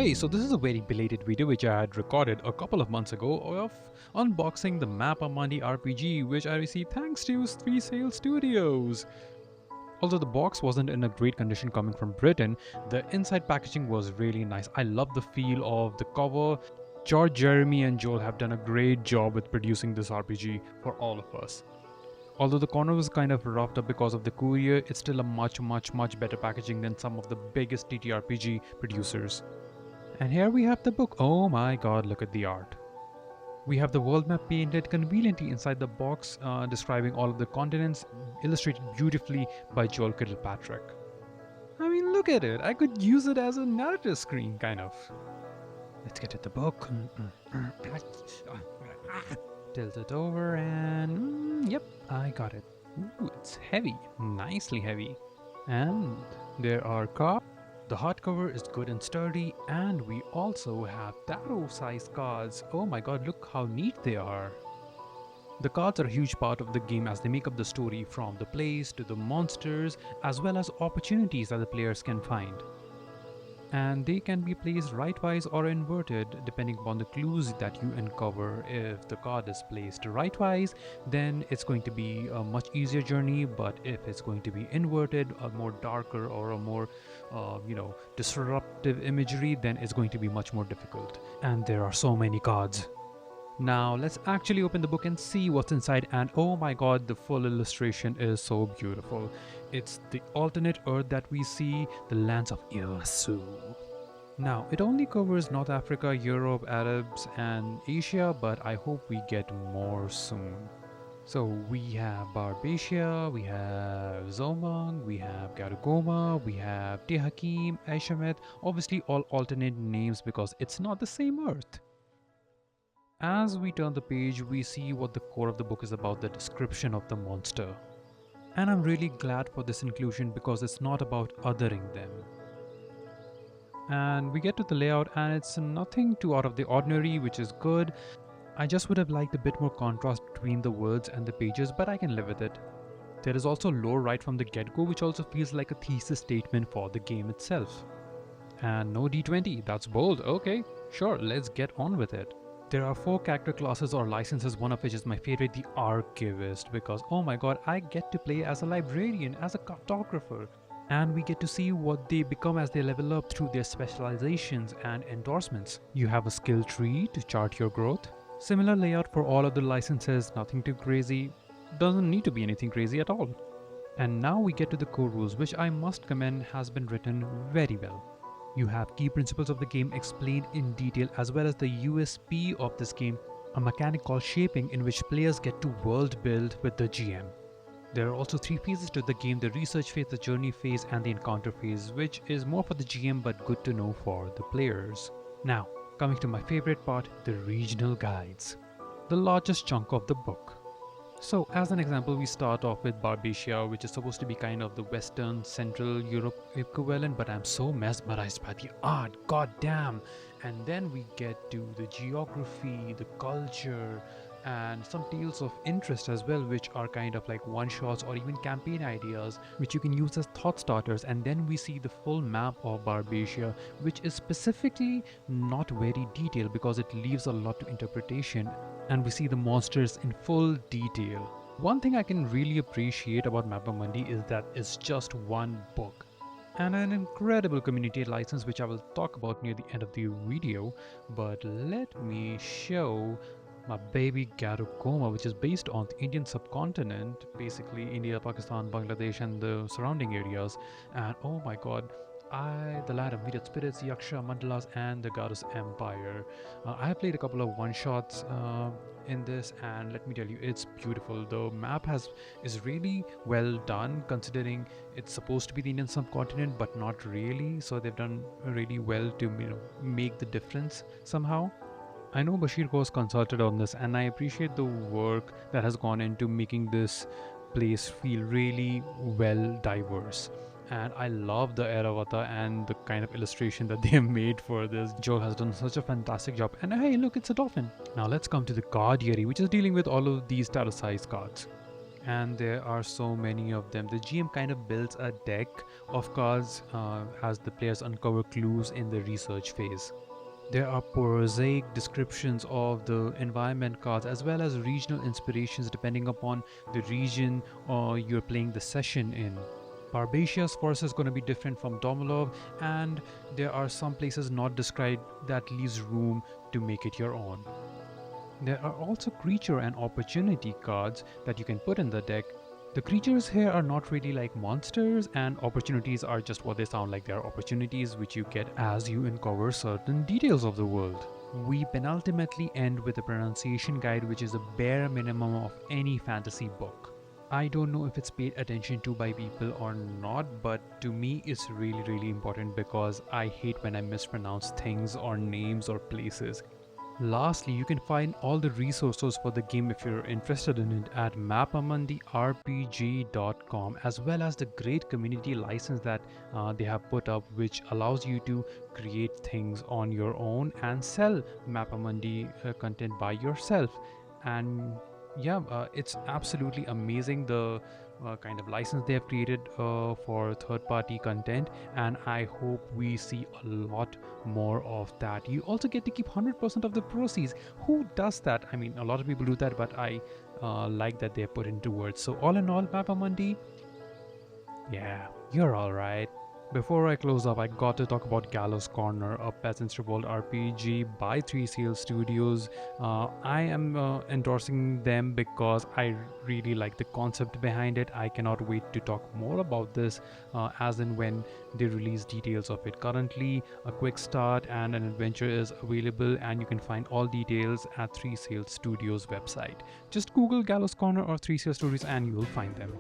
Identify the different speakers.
Speaker 1: Hey, so this is a very belated video which I had recorded a couple of months ago of unboxing the MAPPA MUNDI RPG which I received thanks to 3 Sale Studios. Although the box wasn't in a great condition coming from Britain, the inside packaging was really nice. I love the feel of the cover. George, Jeremy and Joel have done a great job with producing this RPG for all of us. Although the corner was kind of roughed up because of the courier, it's still a much better packaging than some of the biggest ttrpg producers. And here we have the book. Oh my god, look at the art. We have the world map painted conveniently inside the box, describing all of the continents, illustrated beautifully by Joel Kilpatrick. I mean, look at it. I could use it as a narrative screen, kind of. Let's get at the book. Tilt it over and... yep, I got it. Ooh, it's heavy. Nicely heavy. And there are cards. The hardcover is good and sturdy, and we also have tarot-sized cards. Oh my god, look how neat they are. The cards are a huge part of the game as they make up the story, from the place to the monsters, as well as opportunities that the players can find. And they can be placed rightwise or inverted depending upon the clues that you uncover. If the card is placed rightwise, then it's going to be a much easier journey, but if it's going to be inverted, a more darker or a more disruptive imagery, then it's going to be much more difficult. And there are so many cards. Now let's actually open the book and see what's inside, and oh my god, the full illustration is so beautiful. It's the alternate Earth that we see, the lands of Irasu. Now, it only covers North Africa, Europe, Arabs and Asia, but I hope we get more soon. So we have Barbatia, we have Zomang, we have Garugoma, we have Tehakim, Eshamet, obviously all alternate names because it's not the same Earth. As we turn the page, we see what the core of the book is about, the description of the monster. And I'm really glad for this inclusion because it's not about othering them. And we get to the layout and it's nothing too out of the ordinary, which is good. I just would have liked a bit more contrast between the words and the pages, but I can live with it. There is also lore right from the get-go, which also feels like a thesis statement for the game itself. And no D20, that's bold. Okay, sure, let's get on with it. There are 4 character classes or licenses, one of which is my favorite, the Archivist, because oh my god, I get to play as a librarian, as a cartographer, and we get to see what they become as they level up through their specializations and endorsements. You have a skill tree to chart your growth. Similar layout for all of the licenses, nothing too crazy, doesn't need to be anything crazy at all. And now we get to the core rules, which I must commend has been written very well. You have key principles of the game explained in detail, as well as the USP of this game, a mechanic called shaping, in which players get to world build with the GM. There are also 3 phases to the game: the research phase, the journey phase and the encounter phase, which is more for the GM but good to know for the players. Now, coming to my favorite part, the regional guides, the largest chunk of the book. So as an example, we start off with Barbatia, which is supposed to be kind of the Western Central Europe equivalent, but I'm so mesmerized by the art, god damn. And then we get to the geography, the culture, and some tales of interest as well, which are kind of like one-shots or even campaign ideas, which you can use as thought starters. And then we see the full map of Barbatia, which is specifically not very detailed because it leaves a lot to interpretation, and we see the monsters in full detail. One thing I can really appreciate about MAPPA MUNDI is that it's just one book and an incredible community license, which I will talk about near the end of the video. But let me show my baby Garugoma, which is based on the Indian subcontinent, basically India, Pakistan, Bangladesh and the surrounding areas. And oh my god, the land of myriad spirits, Yaksha, Mandalas and the Goddess Empire. I have played a couple of one-shots in this, and let me tell you, it's beautiful. The map is really well done, considering it's supposed to be the Indian subcontinent but not really, so they've done really well to make the difference somehow. I know Bashir was consulted on this, and I appreciate the work that has gone into making this place feel really well diverse. And I love the Airavata and the kind of illustration that they have made for this. Joel has done such a fantastic job. And hey, look, it's a dolphin. Now let's come to the card diary, which is dealing with all of these tarot-sized cards. and there are so many of them. The GM kind of builds a deck of cards as the players uncover clues in the research phase. There are prosaic descriptions of the environment cards as well as regional inspirations depending upon the region or you're playing the session in. Barbatia's forest is going to be different from Domolov, and there are some places not described that leaves room to make it your own. There are also creature and opportunity cards that you can put in the deck. The creatures here are not really like monsters, and opportunities are just what they sound like. They are opportunities which you get as you uncover certain details of the world. We penultimately end with a pronunciation guide, which is a bare minimum of any fantasy book. I don't know if it's paid attention to by people or not, but to me it's really important because I hate when I mispronounce things or names or places. Lastly, you can find all the resources for the game if you're interested in it at mappamundyrpg.com, as well as the great community license that they have put up, which allows you to create things on your own and sell Mappa Mundi content by yourself. And yeah, it's absolutely amazing the kind of license they have created for third-party content, and I hope we see a lot more of that. You also get to keep 100% of the proceeds. Who does that? I mean, a lot of people do that, but I like that they put into words. So all in all, Mappa Mundi, yeah, you're all right. Before I close up, I got to talk about Gallows Corner, a Peasants Revolt RPG by 3CL Studios. I am endorsing them because I really like the concept behind it. I cannot wait to talk more about this as and when they release details of it. Currently, a quick start and an adventure is available, and you can find all details at 3CL Studios website. Just Google Gallows Corner or 3CL Studios and you will find them.